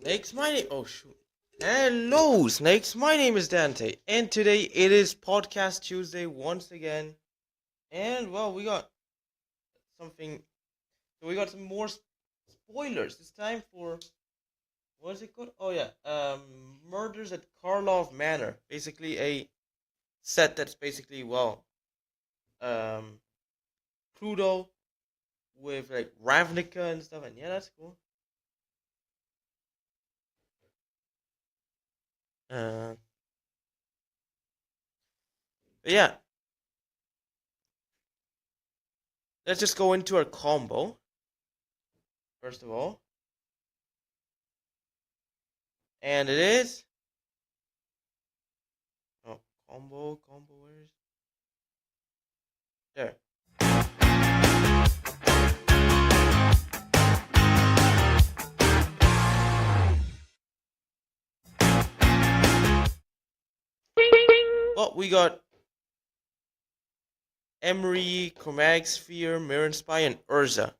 Snakes, my name. Oh shoot. Hello, Snakes. My name is Dante, and today it is Podcast Tuesday once again. And well, we got something. So we got some more spoilers this time for what is it called? Oh yeah, Murders at Karlov Manor. Basically a set that's basically um, Pluto with like Ravnica and stuff. And yeah, that's cool. Uh, but yeah, let's just go into our combo first of all. And it is oh combo where is there? Well, we got Emery, Chromatic Sphere, Mirror Spy, and Urza,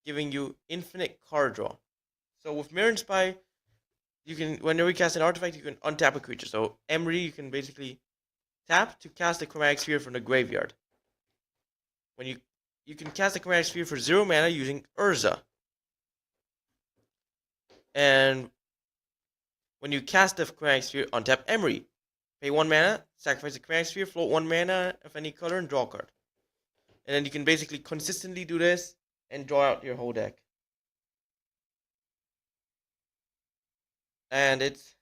giving you infinite card draw. So with Mirror Spy, you can whenever you cast an artifact, you can untap a creature. So Emery, you can basically tap to cast a Chromatic Sphere from the graveyard. When you can cast a Chromatic Sphere for 0 mana using Urza. And when you cast the Chromatic Sphere, untap Emery. Pay 1 mana, sacrifice a Chromatic Sphere, float 1 mana of any color, and draw a card. And then you can basically consistently do this and draw out your whole deck. And it's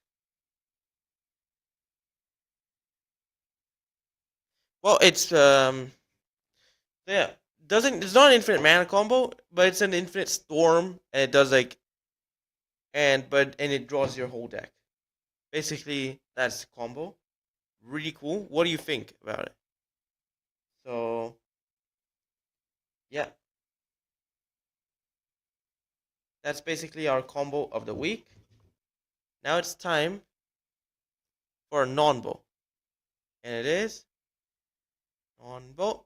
yeah, doesn't it's not an infinite mana combo, but it's an infinite storm, and it does like and it draws your whole deck. Basically, that's the combo. Really cool. What do you think about it? So yeah, that's basically our combo of the week. Now it's time for a non-bow, and it is non-bow.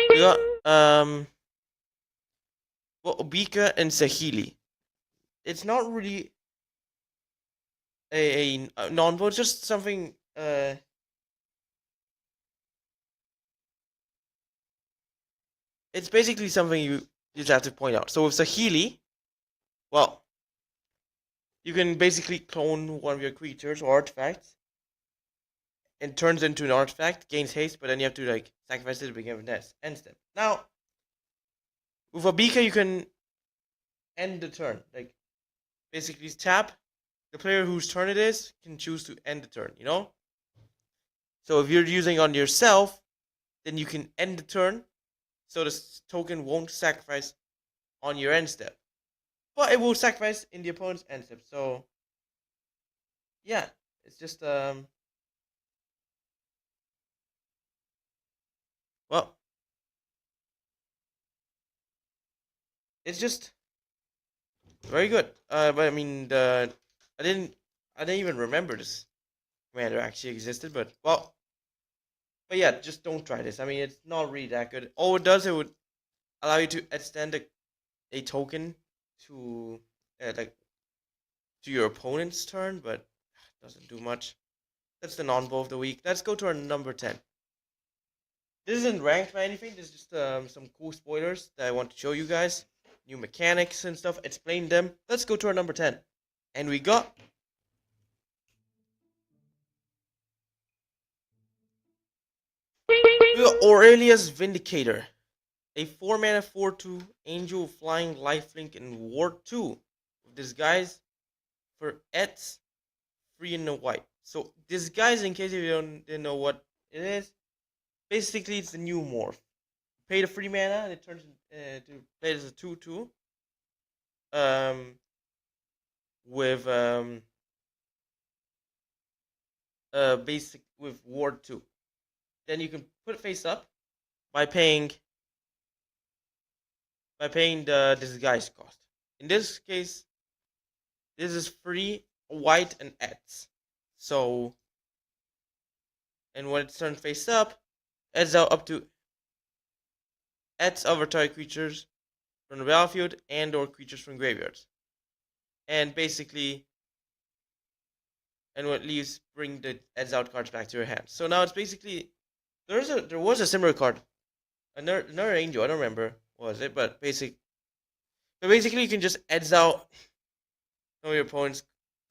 We got Obika and Sahili. It's not really a non-bow, it's just something it's basically something you just have to point out. So with Sahili, well, you can basically clone one of your creatures or artifacts and turns into an artifact, gains haste, but then you have to like sacrifice it at the beginning of the end step. Now, with Abika, you can end the turn. Like basically tap. The player whose turn it is can choose to end the turn, you know? So if you're using on yourself, then you can end the turn so the token won't sacrifice on your end step. But it will sacrifice in the opponent's end step. So yeah, it's just well, it's just very good. But I mean, I didn't, I didn't even remember this commander actually existed. But yeah, just don't try this. I mean, it's not really that good. All it does, it would allow you to extend a token to like to your opponent's turn, but doesn't do much. That's the non-bow of the week. Let's go to our number 10. This isn't ranked or anything. This is just some cool spoilers that I want to show you guys. New mechanics and stuff. Explain them. Let's go to our number 10. And we got Aurelius Vindicator. A 4 mana 4/2 Angel Flying Lifelink in Ward 2. With disguise for Ets, free and no white. So disguise, in case you didn't know what it is, basically it's the new morph. Pay the free mana and it turns to play as a 2/2. Um, with basic with Ward 2. then you can put it face up by paying the disguise cost. In this case, this is free, white, and ads. So, and when it's turned face up, adds out up to adds avatar creatures from the battlefield and or creatures from graveyards. And basically, and what leaves bring the adds out cards back to your hand. So now it's basically there was a similar card, another angel. I don't remember what was it, but basically you can just adds out some of your opponent's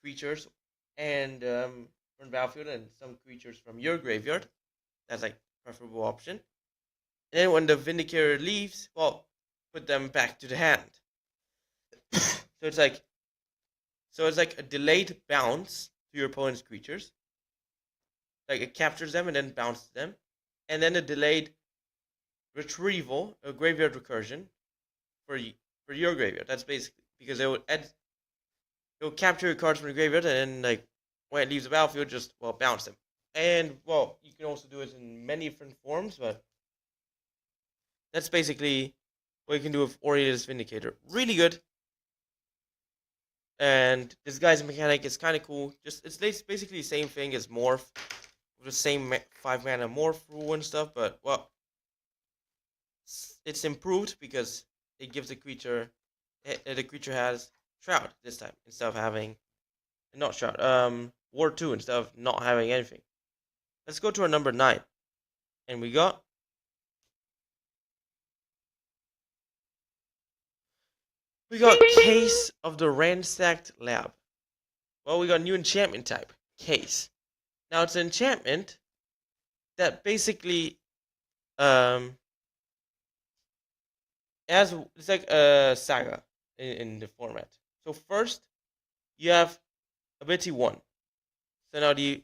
creatures and from the battlefield and some creatures from your graveyard. That's like preferable option. And then when the Vindicator leaves, well, put them back to the hand. So it's like a delayed bounce to your opponent's creatures. Like it captures them and then bounces them. And then a delayed retrieval, a graveyard recursion for your graveyard. That's basically because it will capture your cards from the graveyard and then like when it leaves the battlefield, just bounce them. And well, you can also do it in many different forms, but that's basically what you can do with Oria's Vindicator. Really good. And this guy's mechanic is kind of cool. It's basically the same thing as Morph, with the same 5 mana Morph rule and stuff, but well, it's improved because it gives the creature has Shroud this time instead of having not Shroud, Ward 2 instead of not having anything. Let's go to our number 9, and we got Case of the Ransacked Lab. Well, we got new enchantment type, Case. Now it's an enchantment that basically it's like a saga in the format. So first you have ability 1. So now the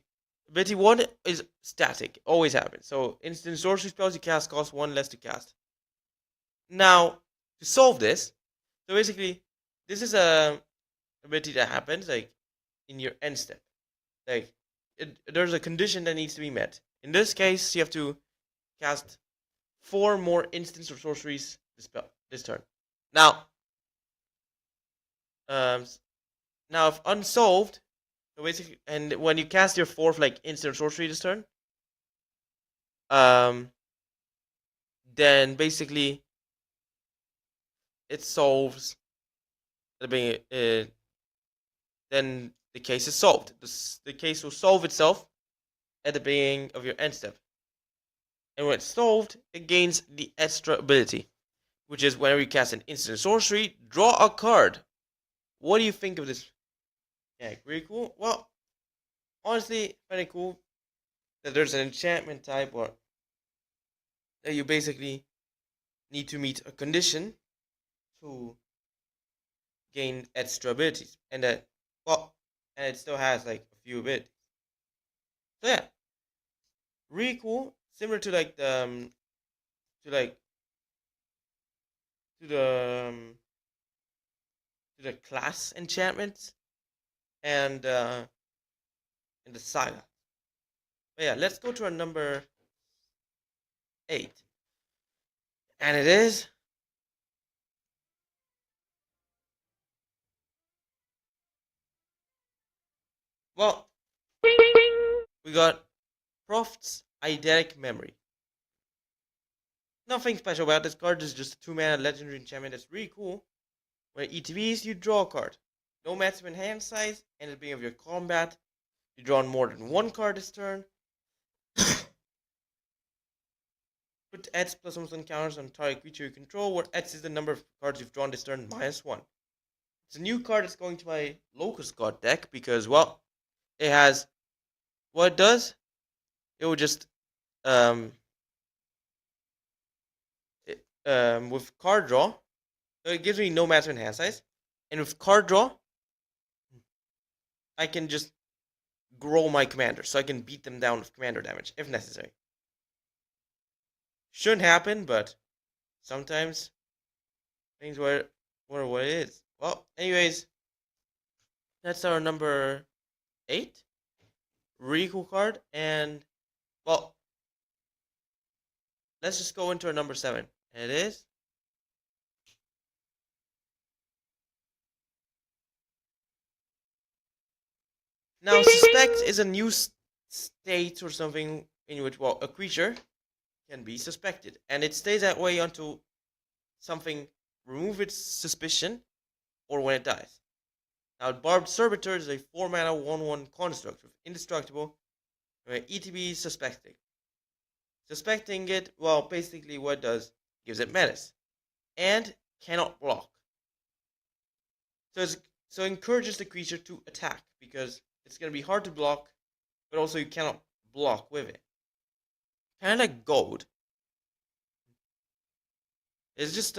ability 1 is static, always happens. So instant sorcery spells you cast cost 1 less to cast. Now to solve this, so basically this is a ability that happens like in your end step. Like there's a condition that needs to be met. In this case, you have to cast 4 more instants or sorceries this turn. Now if unsolved, so basically, and when you cast your 4th like instant sorcery this turn, then basically it solves then the case is solved. The case will solve itself at the beginning of your end step. And when it's solved, it gains the extra ability, which is whenever you cast an instant sorcery, draw a card. What do you think of this? Yeah, really cool. Well, honestly, very cool that there's an enchantment type or that you basically need to meet a condition to gain extra abilities, and that and it still has like a few abilities. So yeah, really cool. Similar to like the to like to the class enchantments and in the saga. But yeah, let's go to our number 8, and it is we got Prophet's Eidetic Memory. Nothing special about this card. This is just a 2-mana legendary enchantment that's really cool. When it ETBs, you draw a card. No maximum hand size, and at the beginning of your combat, you draw more than 1 card this turn. Put X plus +1 counters on target creature you control, where X is the number of cards you've drawn this turn -1. It's a new card that's going to my Locust God deck because, well, it has what it does. It will just with card draw, so it gives me no maximum hand size, and with card draw, I can just grow my commander, so I can beat them down with commander damage if necessary. Shouldn't happen, but sometimes things were what it is. Well, anyways, that's our number 8. Really cool card, and well, let's just go into our number 7. And it is now suspect is a new state or something in which, well, a creature can be suspected, and it stays that way until something remove its suspicion or when it dies. Now, Barbed Servitor is a 4-mana 1/1 construct with indestructible, ETB suspecting. Suspecting it, well, basically what it does, gives it menace and cannot block. So it encourages the creature to attack because it's going to be hard to block, but also you cannot block with it. Kind of like gold. It's just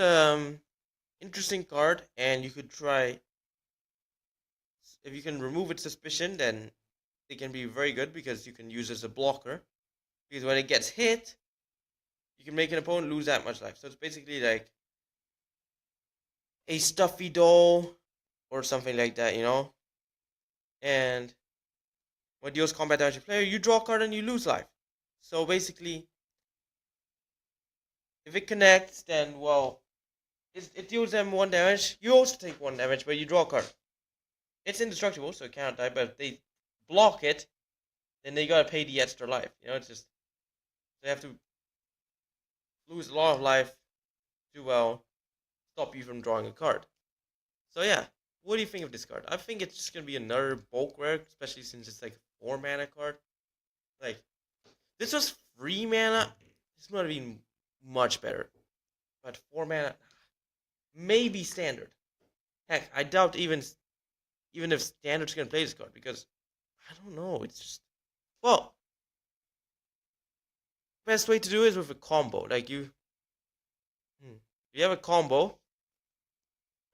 interesting card, and you could try. If you can remove its suspicion, then it can be very good because you can use it as a blocker. Because when it gets hit, you can make an opponent lose that much life. So it's basically like a stuffy doll or something like that, you know? And when it deals combat damage to player, you draw a card and you lose life. So basically, if it connects, then, well, it deals them 1 damage. You also take 1 damage, but you draw a card. It's indestructible, so it cannot die, but if they block it, then they gotta pay the extra life. You know, it's just, they have to lose a lot of life to, well, stop you from drawing a card. So yeah, what do you think of this card? I think it's just gonna be another bulk rare, especially since it's like a 4-mana card. Like, this was 3 mana. This would have been much better. But 4 mana, maybe standard. Heck, I doubt even if standard's gonna play this card, because I don't know. It's just, well, best way to do it is with a combo. Like you have a combo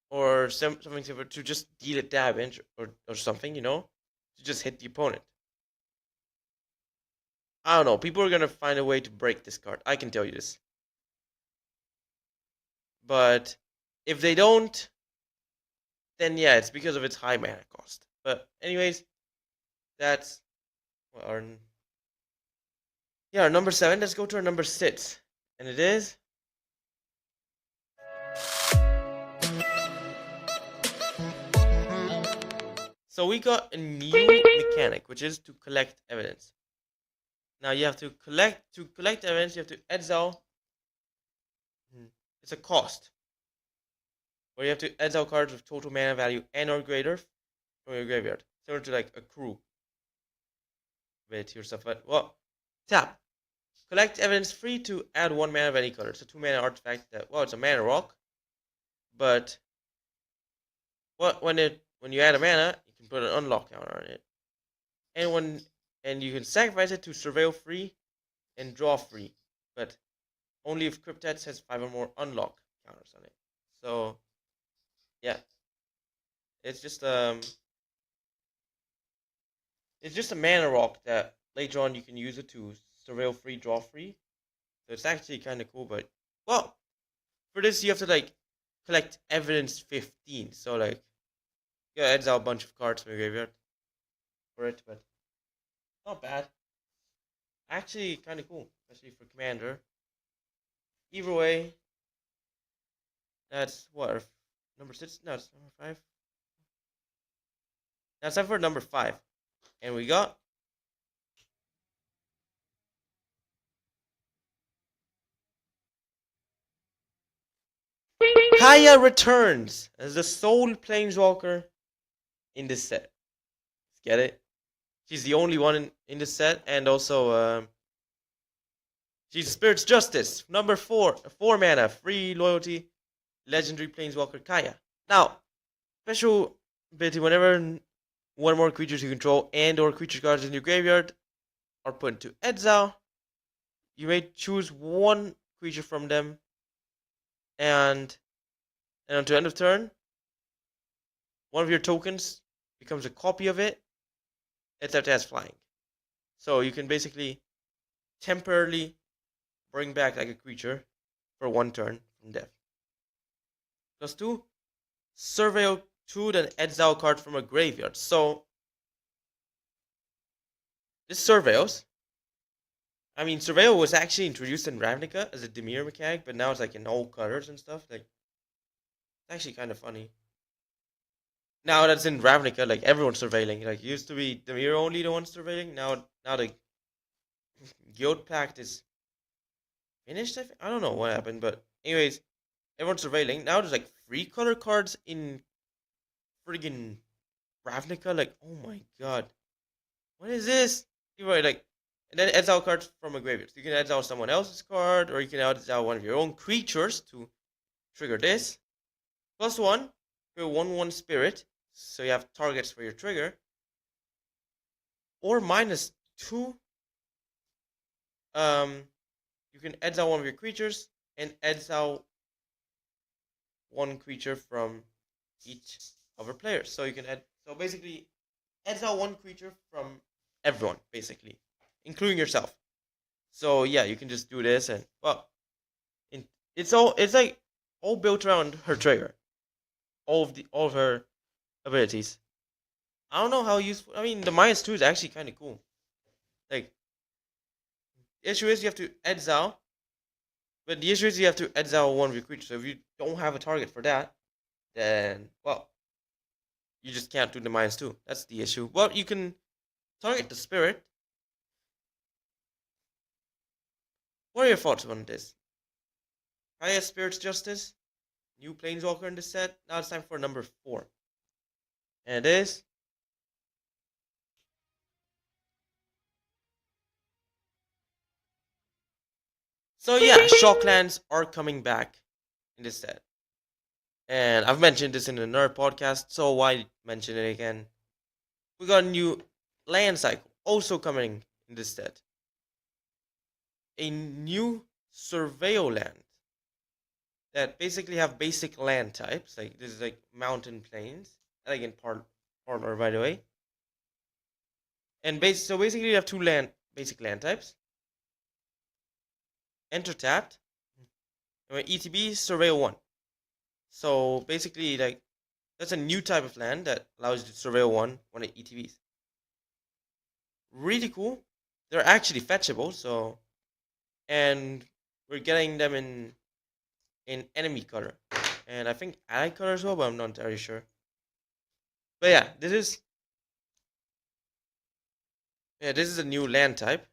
or something to just deal it damage or something, you know, to just hit the opponent. I don't know. People are gonna find a way to break this card. I can tell you this. But if they don't, then yeah, it's because of its high mana cost. But anyways, that's our number 7. Let's go to our number 6, and it is so we got a new mechanic, which is to collect evidence. Now you have to collect evidence. You have to exile. It's a cost where you have to exile cards with total mana value and or greater from your graveyard, similar to like a crew with your stuff. But well, tap. Collect evidence free to add 1 mana of any color. It's a 2 mana artifact that, well, it's a mana rock, but when you add a mana, you can put an unlock counter on it, and you can sacrifice it to surveil free and draw free, but only if Cryptet has 5 or more unlock counters on it. So yeah, it's just a mana rock that later on you can use it to surveil free, draw free. So it's actually kind of cool. But well, for this you have to like collect evidence 15. So like, you gotta exile a bunch of cards from your graveyard for it, but not bad. Actually, kind of cool, especially for commander. Either way, that's what, number 6. No, it's number 5. Now it's time for number 5, and we got Kaya returns as the sole planeswalker in this set. Get it? She's the only one in this set, and also she's Spirit's Justice, number 4, 4 mana, free loyalty, legendary planeswalker Kaya. Now, special ability: whenever 1 more creatures you control and or creature cards in your graveyard are put into exile, you may choose 1 creature from them, and until end of turn, 1 of your tokens becomes a copy of it, except it has flying. So you can basically temporarily bring back like a creature for 1 turn from death. +2, surveil 2, then exile card from a graveyard. So this surveils. I mean, Surveil was actually introduced in Ravnica as a Demir mechanic, but now it's like in all colors and stuff. Like, it's actually kind of funny. Now that's in Ravnica, like everyone's surveilling. Like, used to be Demir only the one surveilling. Now the Guild Pact is finished. I don't know what happened, but anyways, everyone's surveilling. Now there's like free color cards in friggin' Ravnica. Like, oh my god, what is this? You are like, and then exile cards from a graveyard. So you can exile someone else's card, or you can exile one of your own creatures to trigger this. +1 for 1/1 spirit, so you have targets for your trigger. Or -2, you can exile one of your creatures and exile one creature from each of your players. So you can so basically exile one creature from everyone, basically, including yourself. So yeah, you can just do this, and well, it's like all built around her trigger, all of her abilities. I don't know how useful. I mean, the -2 is actually kind of cool. Like, the issue is you have to exile, but the issue is you have to exile one of your creatures. So if you don't have a target for that, then well, you just can't do the -2. That's the issue. Well, you can target the spirit. What are your thoughts on this? Highest Spirit's Justice, new Planeswalker in the set. Now it's time for number 4. And it is. So yeah, Shocklands are coming back in this set. And I've mentioned this in another podcast, so why mention it again? We got a new land cycle also coming in this set. A new Surveil land that basically have basic land types. Like, this is like mountain plains. Elegant parlor, by the way. And so basically you have two basic land types. Enter tapped. ETB Surveil 1. So basically, like, that's a new type of land that allows you to surveil one of ETBs. Really cool. They're actually fetchable, so, and we're getting them in enemy color, and I think ally color as well, but I'm not entirely sure. But yeah, this is a new land type.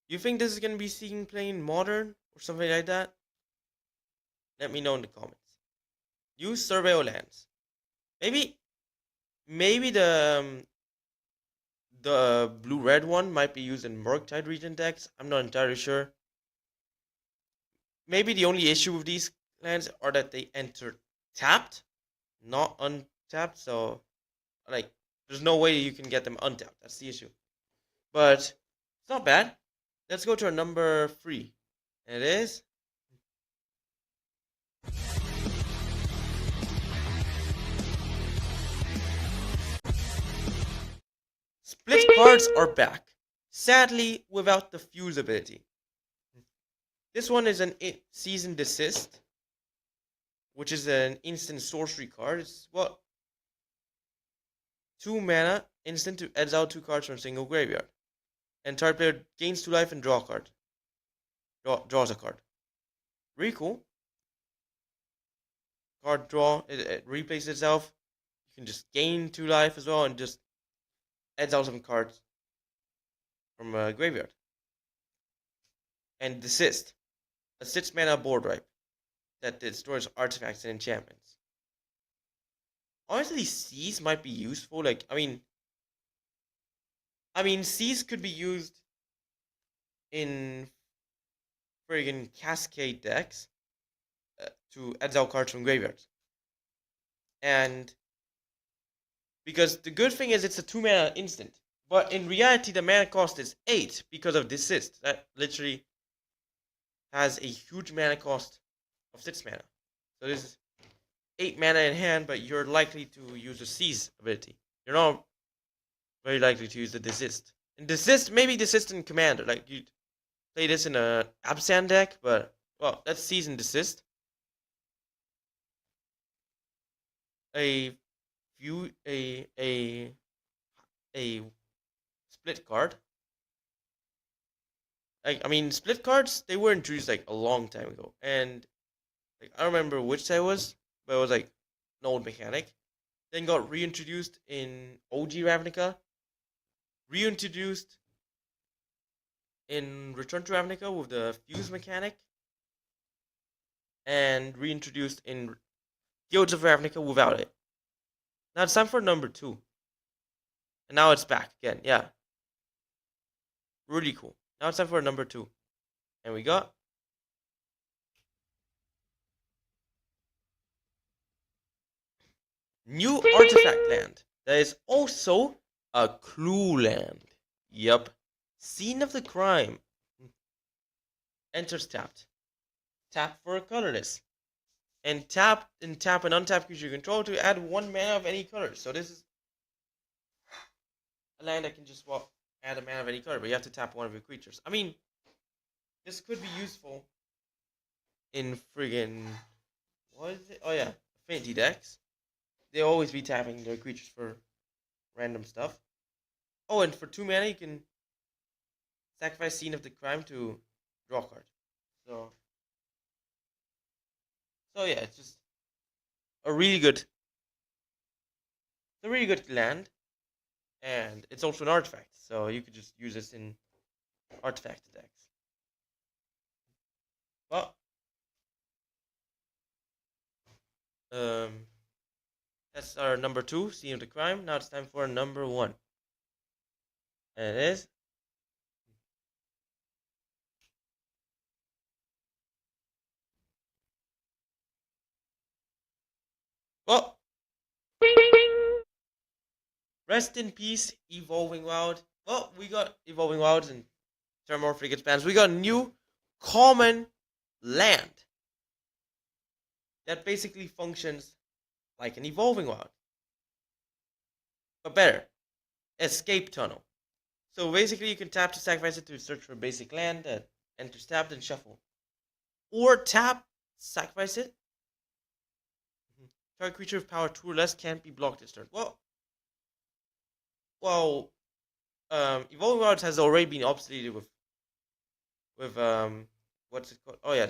You think this is gonna be seen playing modern or something like that? Let me know in the comments. Use surveil lands. Maybe the blue-red one might be used in Murktide region decks. I'm not entirely sure. Maybe the only issue with these lands are that they enter tapped, not untapped. So, like, there's no way you can get them untapped. That's the issue. But it's not bad. Let's go to our number 3. And it is. Split cards are back. Sadly, without the fuse ability. This one is an Season Desist, which is an instant sorcery card. It's, well, 2 mana, instant to exile 2 cards from a single graveyard. And target player gains 2 life and draw a card. Draws a card. Really cool. Card draw, it replays itself. You can just gain 2 life as well and just exile some cards from a graveyard. And Desist, a 6 mana board wipe that destroys artifacts and enchantments. Honestly, Seize might be useful. Like, I mean, Seize could be used in friggin' Cascade decks to exile cards from graveyards. And because the good thing is it's a 2 mana instant, but in reality the mana cost is 8 because of Desist. That literally has a huge mana cost of 6 mana. So this is 8 mana in hand, but you're likely to use a Seize ability. You're not very likely to use the Desist. And Desist, maybe Desist in Commander. Like, you play this in a Absan deck, but, well, that's Seize and Desist. A split card like I mean, split cards they were introduced like a long time ago, and like I don't remember which side it was, but it was like an old mechanic. Then got reintroduced in OG Ravnica, reintroduced in Return to Ravnica with the fuse mechanic, and reintroduced in Guilds of Ravnica without it. Now it's time for number 2. And now it's back again, yeah. Really cool. Now it's time for number 2. And we got new artifact land. That is also a clue land. Yup. Scene of the crime. Enters tapped. Tap for a colorless. And tap and untap creature you control to add 1 mana of any color. So this is a land that can just add a mana of any color, but you have to tap one of your creatures. I mean, this could be useful in friggin' what is it? Oh yeah, affinity decks. They always be tapping their creatures for random stuff. Oh, and for 2 mana you can sacrifice Scene of the Crime to draw a card. So yeah, it's just a really good land. And it's also an artifact, so you could just use this in artifact decks. Well, that's our number 2, Scene of the Crime. Now it's time for number 1. And it is well, rest in peace, Evolving Wild. Well, we got Evolving Wilds and Terramorphic Expanse. We got a new common land that basically functions like an Evolving Wild, but better. Escape Tunnel. So basically, you can tap to sacrifice it to search for a basic land that enters tapped and shuffle, or tap, sacrifice it. Target creature with power 2 or less can't be blocked this turn. Well, Evolving Wilds has already been obsoleted with what's it called? Oh yeah,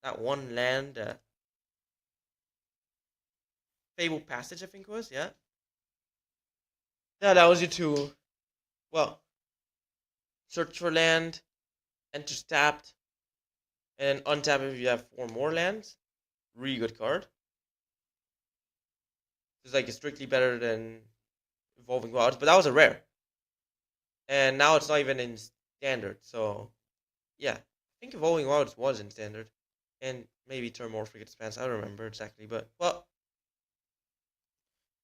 that one land, Fable Passage, I think it was, yeah. That allows you to, well, search for land, enter tapped, and untap if you have 4 more lands. Really good card. It's like strictly better than Evolving Wilds, but that was a rare. And now it's not even in standard, so yeah. I think Evolving Wilds was in standard. And maybe Terramorphic Expanse, I don't remember exactly, but well.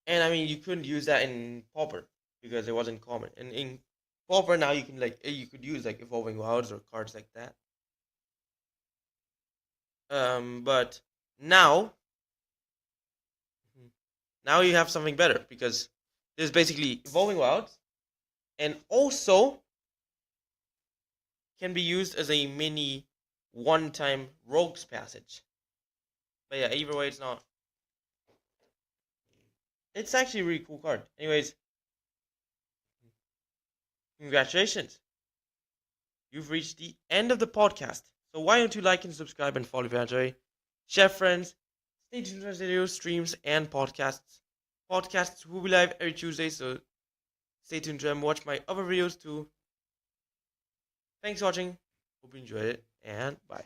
And I mean, you couldn't use that in Pauper because it wasn't common. And in Pauper now you could use like Evolving Wilds or cards like that. But now you have something better because there's basically Evolving Wilds, and also can be used as a mini one-time Rogue's Passage. But yeah, either way, it's not. It's actually a really cool card. Anyways, congratulations. You've reached the end of the podcast. So why don't you like and subscribe and follow if you enjoy? Share friends. Stay tuned for videos, streams, and podcasts. Podcasts will be live every Tuesday, so stay tuned to them. Watch my other videos too. Thanks for watching. Hope you enjoyed it, and bye.